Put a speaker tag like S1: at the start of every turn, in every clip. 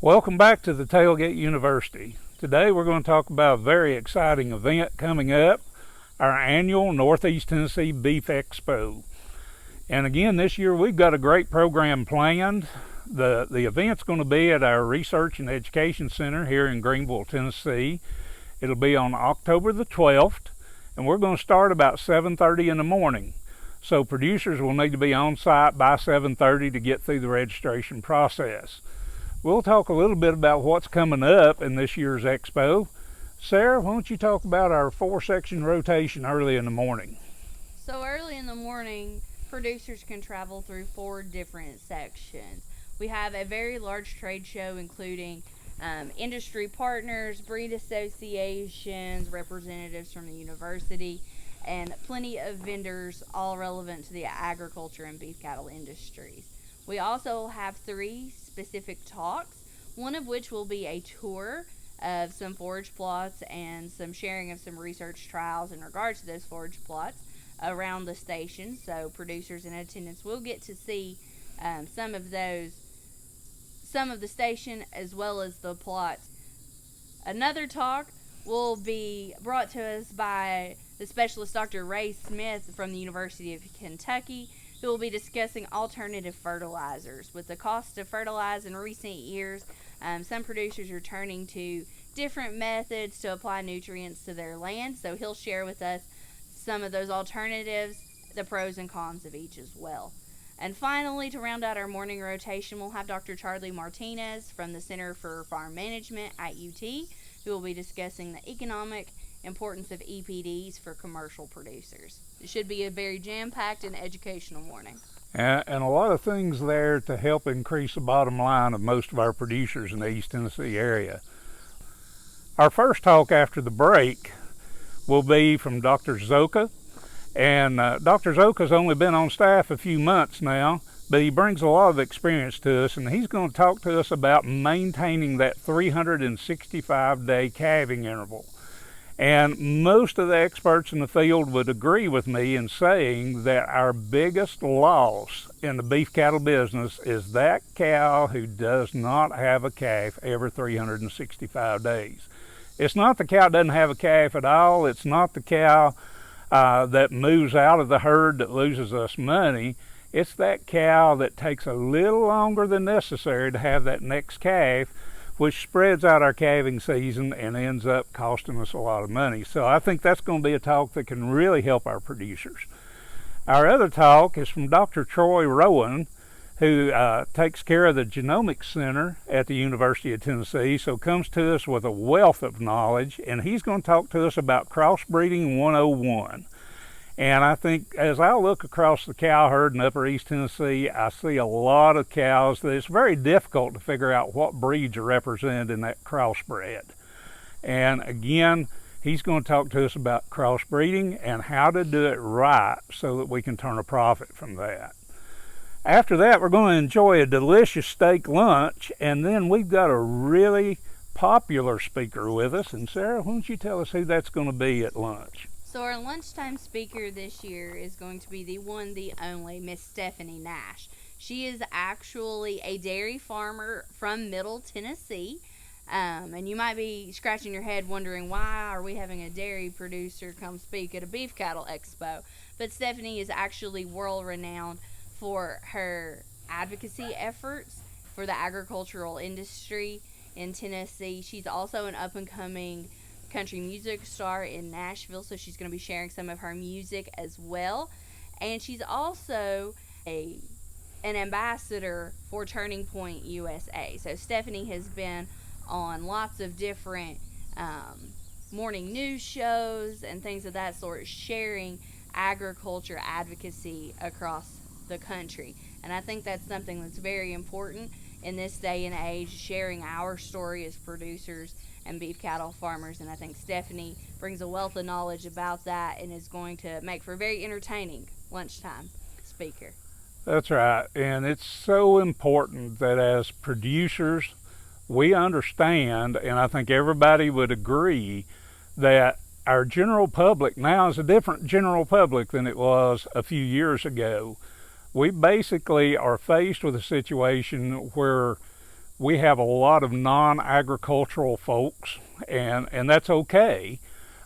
S1: Welcome back to the Tailgate University. Today we're going to talk about a very exciting event coming up, our annual Northeast Tennessee Beef Expo. And again, this year we've got a great program planned. The event's going to be at our Research and Education Center here in Greenville, Tennessee. It'll be on October the 12th, and we're going to start about 7:30 in the morning. So producers will need to be on site by 7:30 to get through the registration process. We'll talk a little bit about what's coming up in this year's expo. Sarah, why don't you talk about our 4-section rotation early in the morning?
S2: So early in the morning, producers can travel through 4 different sections. We have a very large trade show including industry partners, breed associations, representatives from the university, and plenty of vendors all relevant to the agriculture and beef cattle industries. We also have 3 specific talks, one of which will be a tour of some forage plots and some sharing of some research trials in regards to those forage plots around the station. So producers in attendance will get to see some of the station as well as the plots. Another talk will be brought to us by the specialist Dr. Ray Smith from the University of Kentucky, who will be discussing alternative fertilizers. With the cost of fertilizer in recent years, some producers are turning to different methods to apply nutrients to their land, so he'll share with us some of those alternatives, the pros and cons of each as well. And finally, to round out our morning rotation, we'll have Dr. Charlie Martinez from the Center for Farm Management at UT, who will be discussing the economic importance of EPDs for commercial producers. It should be a very jam-packed and educational morning.
S1: And a lot of things there to help increase the bottom line of most of our producers in the East Tennessee area. Our first talk after the break will be from Dr. Zoka. And Dr. Zoka's only been on staff a few months now, but he brings a lot of experience to us, and he's going to talk to us about maintaining that 365-day calving interval. And most of the experts in the field would agree with me in saying that our biggest loss in the beef cattle business is that cow who does not have a calf every 365 days. It's not the cow that doesn't have a calf at all. It's not the cow that moves out of the herd that loses us money. It's that cow that takes a little longer than necessary to have that next calf, which spreads out our calving season and ends up costing us a lot of money. So I think that's going to be a talk that can really help our producers. Our other talk is from Dr. Troy Rowan, who takes care of the Genomics Center at the University of Tennessee, so comes to us with a wealth of knowledge, and he's going to talk to us about crossbreeding 101. And I think as I look across the cow herd in Upper East Tennessee, I see a lot of cows that it's very difficult to figure out what breeds are represented in that crossbred. And again, he's going to talk to us about crossbreeding and how to do it right so that we can turn a profit from that. After that, we're going to enjoy a delicious steak lunch, and then we've got a really popular speaker with us. And Sarah, why don't you tell us who that's going to be at lunch?
S2: So our lunchtime speaker this year is going to be the one, the only, Miss Stephanie Nash. She is actually a dairy farmer from Middle Tennessee. And you might be scratching your head wondering, why are we having a dairy producer come speak at a beef cattle expo? But Stephanie is actually world renowned for her advocacy efforts for the agricultural industry in Tennessee. She's also an up-and-coming country music star in Nashville, so she's going to be sharing some of her music as well. And she's also an ambassador for Turning Point USA. So Stephanie has been on lots of different morning news shows and things of that sort, sharing agriculture advocacy across the country. And I think that's something that's very important in this day and age, sharing our story as producers and beef cattle farmers. And I think Stephanie brings a wealth of knowledge about that and is going to make for a very entertaining lunchtime speaker.
S1: That's right. And it's so important that as producers, we understand, and I think everybody would agree, that our general public now is a different general public than it was a few years ago. We basically are faced with a situation where we have a lot of non-agricultural folks, and that's okay,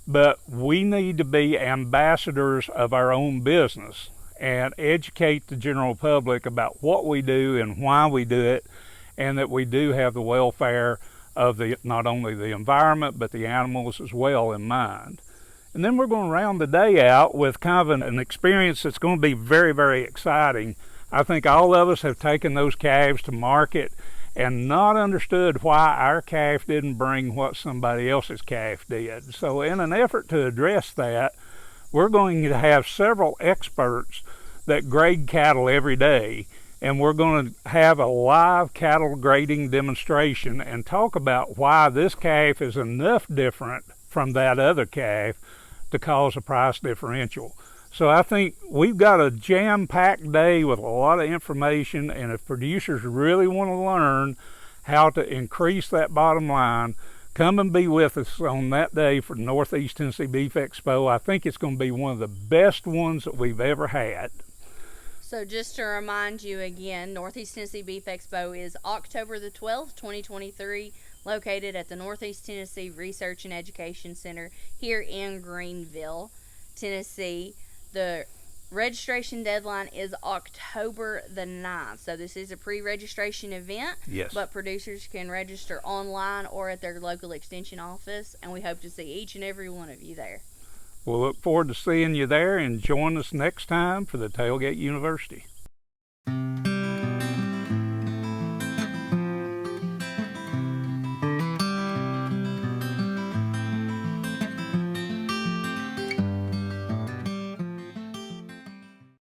S1: but we need to be ambassadors of our own business and educate the general public about what we do and why we do it, and that we do have the welfare of not only the environment but the animals as well in mind. And then we're going to round the day out with kind of an experience that's going to be very, very exciting. I think all of us have taken those calves to market and not understood why our calf didn't bring what somebody else's calf did. So in an effort to address that, we're going to have several experts that grade cattle every day, and we're going to have a live cattle grading demonstration and talk about why this calf is enough different from that other calf to cause a price differential. So I think we've got a jam-packed day with a lot of information, and if producers really want to learn how to increase that bottom line, come and be with us on that day for the Northeast Tennessee Beef Expo. I think it's going to be one of the best ones that we've ever had.
S2: So just to remind you again, Northeast Tennessee Beef Expo is October the 12th, 2023, located at the Northeast Tennessee Research and Education Center here in Greenville, Tennessee. The registration deadline is October the 9th. So this is a pre-registration event.
S1: Yes.
S2: But producers can register online or at their local extension office, and we hope to see each and every one of you there.
S1: We'll look forward to seeing you there, and join us next time for the Tailgate University.